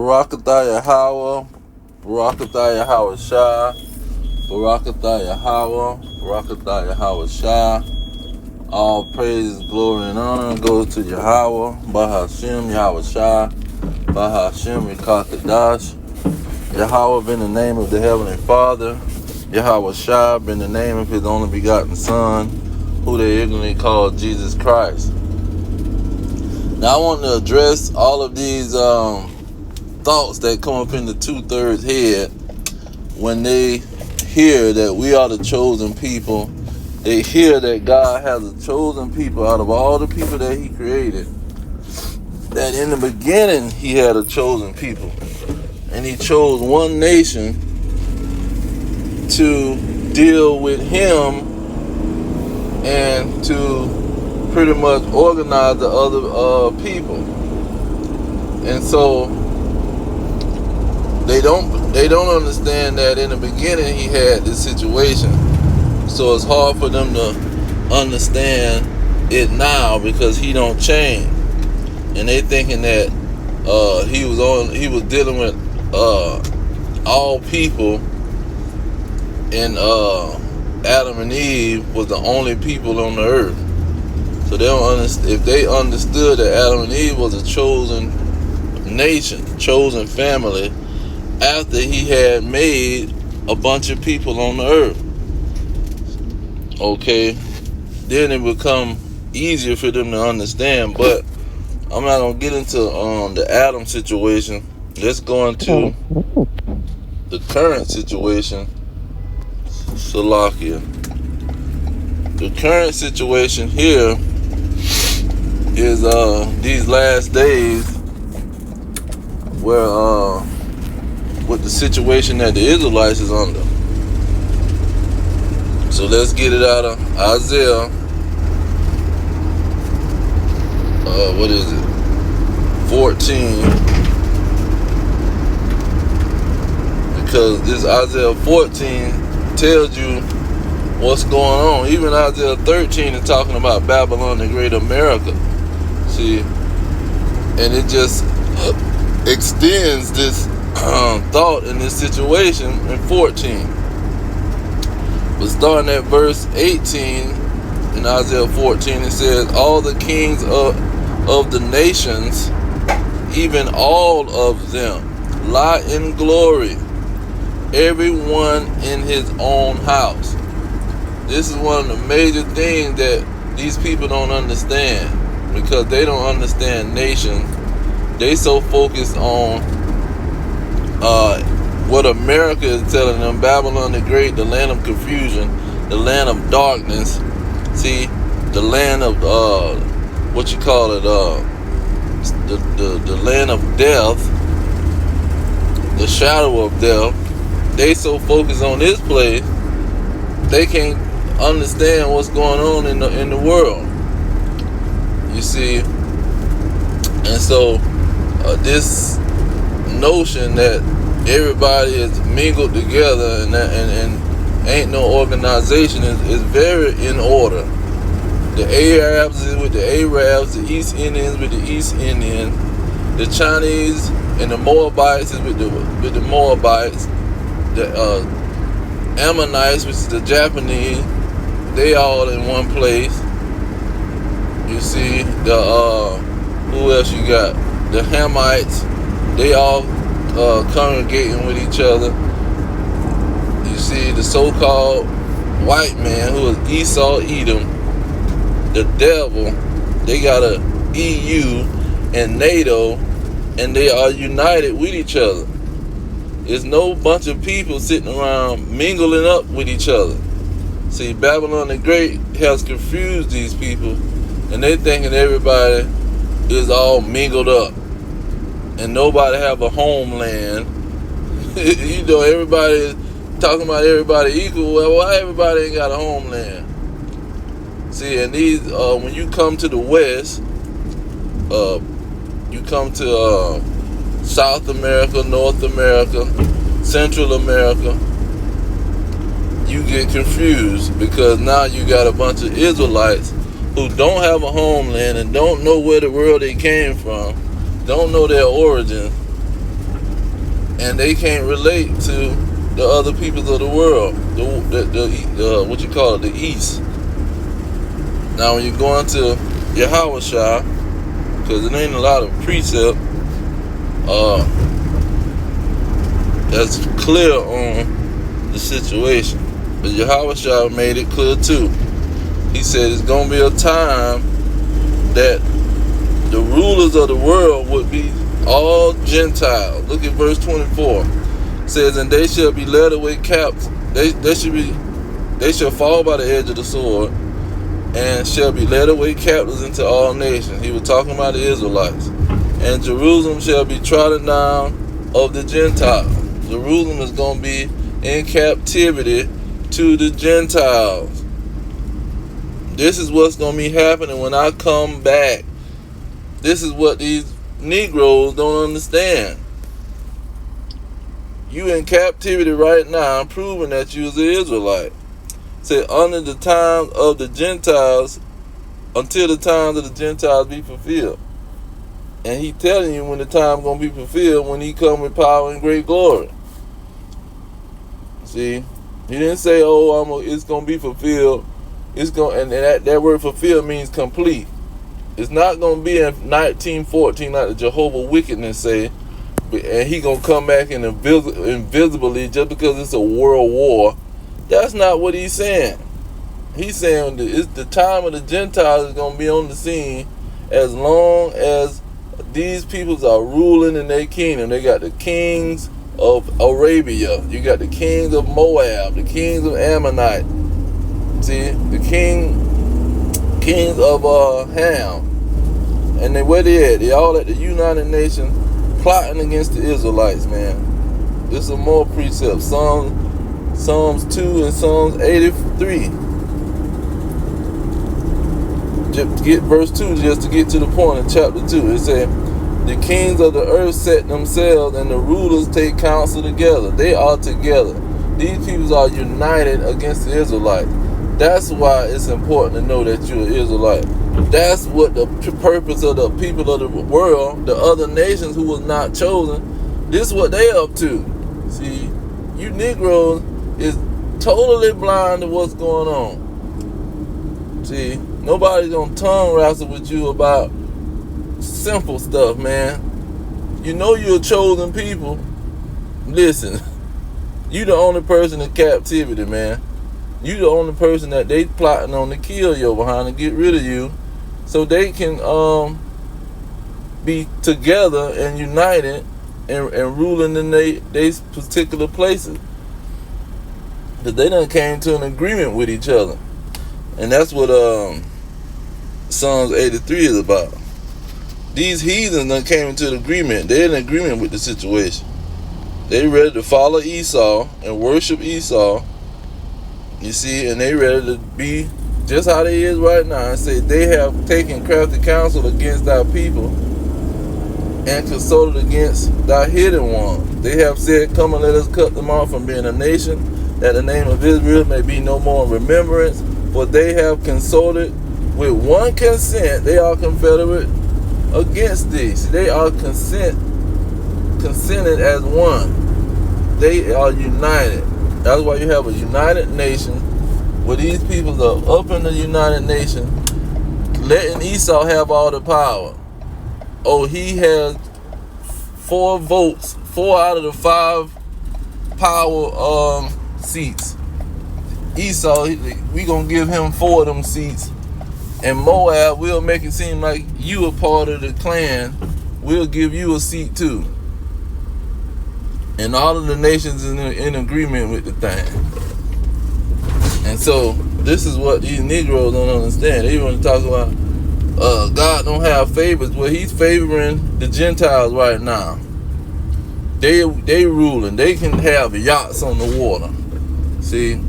Barakatah Yahweh, Barakatah Yahweh Shah, Barakatah Yahweh, Barakatah Yahweh Shah. All praise, glory, and honor goes to Yahweh, Bahashem, Yahweh Shah, Bahashem, Yikakadash. Yahweh been the name of the Heavenly Father. Yahweh Shah been the name of His only begotten Son, who they ignorantly call Jesus Christ. Now I want to address all of these thoughts that come up in the two-thirds head when they hear that we are the chosen people. They hear that God has a chosen people out of all the people that He created. That in the beginning He had a chosen people. And He chose one nation to deal with Him and to pretty much organize the other people. And so they don't understand that in the beginning He had this situation. So it's hard for them to understand it now because He don't change. And they thinking that he was dealing with all people, and Adam and Eve was the only people on the earth. So they don't understand. If they understood that Adam and Eve was a chosen nation, chosen family, after He had made a bunch of people on the earth, okay, then it become easier for them to understand. But I'm not gonna get into the Adam situation. Let's go into the current situation. Salakia. The current situation here is these last days where with the situation that the Israelites is under. So let's get it out of Isaiah. What is it? 14. Because this Isaiah 14 tells you what's going on. Even Isaiah 13 is talking about Babylon the Great America. See? And it just extends this thought in this situation in 14. But starting at verse 18 in Isaiah 14, it says, all the kings of the nations, even all of them, lie in glory, everyone in his own house. This is one of the major things that these people don't understand, because they don't understand nations. They so focused on what America is telling them, Babylon the Great, the land of confusion, the land of darkness. See, the land of what you call it, the land of death, the shadow of death. They so focused on this place, they can't understand what's going on in the world. You see, and so this notion that everybody is mingled together and ain't no organization is very in order. The Arabs is with the Arabs, the East Indians with the East Indians, the Chinese and the Moabites is with the Moabites, the Ammonites, which is the Japanese, they all in one place. You see, the who else you got? The Hamites, they all congregating with each other. You see, the so-called white man, who is Esau, Edom, the devil, they got a EU and NATO, and they are united with each other. There's no bunch of people sitting around mingling up with each other. See, Babylon the Great has confused these people, and they thinking everybody is all mingled up, and nobody have a homeland. You know, everybody is talking about everybody equal. Well, why everybody ain't got a homeland? See, and these, when you come to the West, you come to South America, North America, Central America, you get confused, because now you got a bunch of Israelites who don't have a homeland and don't know where the world they came from, don't know their origin, and they can't relate to the other peoples of the world, the what you call it, the East. Now, when you go into Yahushua, because it ain't a lot of precept that's clear on the situation, but Yahushua made it clear too. He said it's gonna be a time that the rulers of the world would be all Gentiles. Look at verse 24. It says, and they shall be led away captive. They shall fall by the edge of the sword, and shall be led away captives into all nations. He was talking about the Israelites. And Jerusalem shall be trodden down of the Gentiles. Jerusalem is going to be in captivity to the Gentiles. This is what's going to be happening when I come back. This is what these Negroes don't understand. You in captivity right now, proving that you is an Israelite. Say, under the time of the Gentiles, until the times of the Gentiles be fulfilled. And he telling you when the time going to be fulfilled, when he come with power and great glory. See, he didn't say, oh, it's going to be fulfilled. It's going, and that word fulfilled means complete. It's not going to be in 1914 like the Jehovah Wickedness say, and he going to come back invisibly just because it's a world war. That's not what he's saying. He's saying that it's the time of the Gentiles is going to be on the scene as long as these peoples are ruling in their kingdom. They got the kings of Arabia. You got the kings of Moab, the kings of Ammonite. See, the kings of Ham. And where they at? They all at the United Nations plotting against the Israelites, man. This is more precepts. Psalms 2 and Psalms 83. Just get verse 2 just to get to the point in chapter 2. It said, the kings of the earth set themselves and the rulers take counsel together. They are together. These people are united against the Israelites. That's why it's important to know that you're an Israelite. That's what the purpose of the people of the world, the other nations who was not chosen, this is what they up to. See, you Negroes is totally blind to what's going on. See, nobody's gonna tongue wrestle with you about simple stuff, man. You know you're a chosen people. Listen, you the only person in captivity, man. You the only person that they plotting on to kill you behind and get rid of you, so they can be together and united and ruling in they particular places. Because they done came to an agreement with each other. And that's what Psalms 83 is about. These heathens done came into an agreement. They're in agreement with the situation. They ready to follow Esau and worship Esau. You see, and they ready to be just how they is right now and say they have taken crafty counsel against thy people and consulted against thy hidden one. They have said, come and let us cut them off from being a nation, that the name of Israel may be no more in remembrance. For they have consulted with one consent, they are confederate against thee. See, they are consented as one. They are united. That's why you have a united nation, where these people are up in the United Nation, letting Esau have all the power. Oh, he has 4 votes, 4 out of the 5 power seats. Esau, we gonna give him 4 of them seats. And Moab, we'll make it seem like you a part of the clan. We'll give you a seat too. And all of the nations in agreement with the thing. And so this is what these Negroes don't understand. They want to talk about God don't have favors. Well, he's favoring the Gentiles right now. They ruling. They can have yachts on the water. See,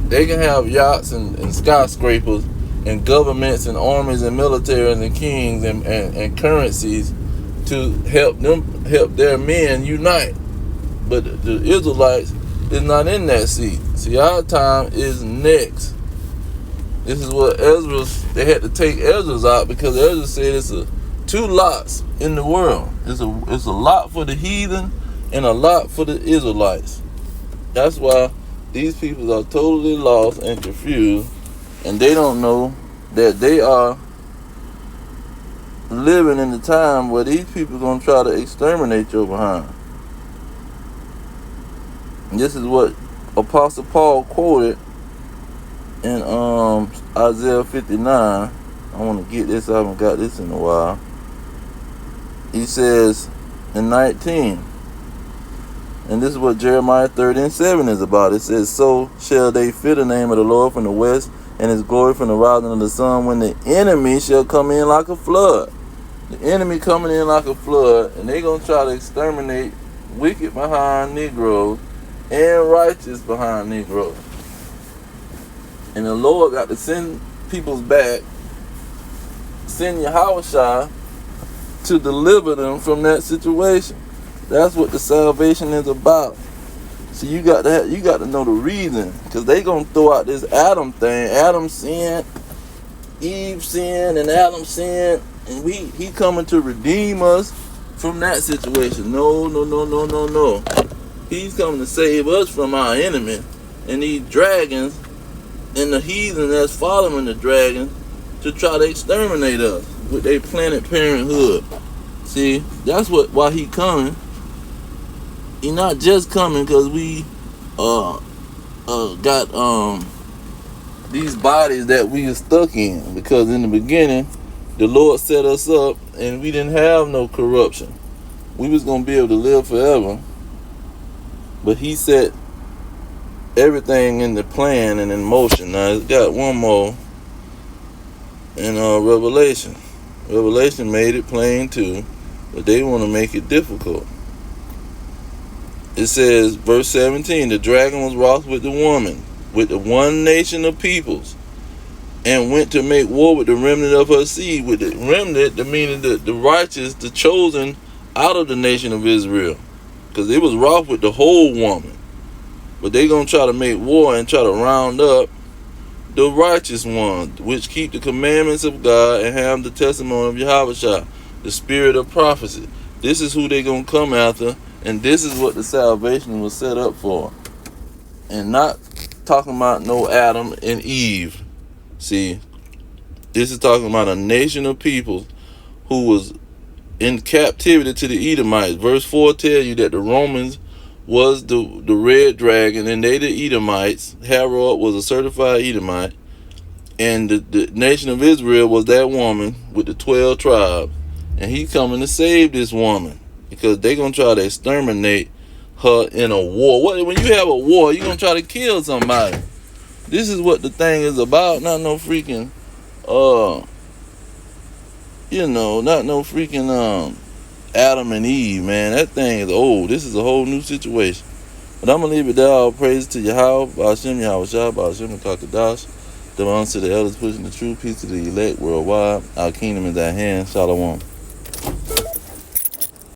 they can have yachts and skyscrapers and governments and armies and militaries and kings and currencies to help their men unite. But the Israelites is not in that seat. See, our time is next. This is what they had to take Ezra's out, because Ezra said it's 2 lots in the world. It's a lot for the heathen and a lot for the Israelites. That's why these people are totally lost and confused, and they don't know that they are living in the time where these people are going to try to exterminate your behind. And this is what Apostle Paul quoted in Isaiah 59. I want to get this. I haven't got this in a while. He says in 19, and this is what Jeremiah 30:7 is about. It says, so shall they fear the name of the Lord from the west, and his glory from the rising of the sun, when the enemy shall come in like a flood. The enemy coming in like a flood, and they're going to try to exterminate wicked behind Negroes and righteous behind Negroes. And the Lord got to send people's back, send Yahushua to deliver them from that situation. That's what the salvation is about. So you got to know the reason, because they gonna throw out this Adam thing. Adam sinned, Eve sinned, and Adam sinned, and he coming to redeem us from that situation. No. He's coming to save us from our enemy and these dragons and the heathen that's following the dragons to try to exterminate us with their Planet Parenthood. See, that's why he coming. He not just coming because we got these bodies that we are stuck in. Because in the beginning, the Lord set us up and we didn't have no corruption. We was gonna be able to live forever. But he set everything in the plan and in motion. Now it's got one more in Revelation. Revelation made it plain too, but they want to make it difficult. It says, verse 17, the dragon was wroth with the woman, with the one nation of peoples, and went to make war with the remnant of her seed. With the remnant, the meaning the righteous, the chosen out of the nation of Israel. Because it was wroth with the whole woman. But they going to try to make war and try to round up the righteous ones, which keep the commandments of God and have the testimony of Yahushua, the spirit of prophecy. This is who they going to come after, and this is what the salvation was set up for. And not talking about no Adam and Eve. See, this is talking about a nation of people who was in captivity to the Edomites. Verse 4 tell you that the Romans was the red dragon, and they the Edomites. Herod was a certified Edomite, and the nation of Israel was that woman with the 12 tribes. And he's coming to save this woman, because they're going to try to exterminate her in a war. When you have a war, you're going to try to kill somebody. This is what the thing is about, not no freaking not no freaking Adam and Eve, man. That thing is old. This is a whole new situation. But I'm going to leave it there. All praise to Yahweh, Ba'ashem, Yahushua, Ba'ashem, Kakadash. The honor to the elders pushing the true peace to the elect worldwide. Our kingdom is at hand. Shalom.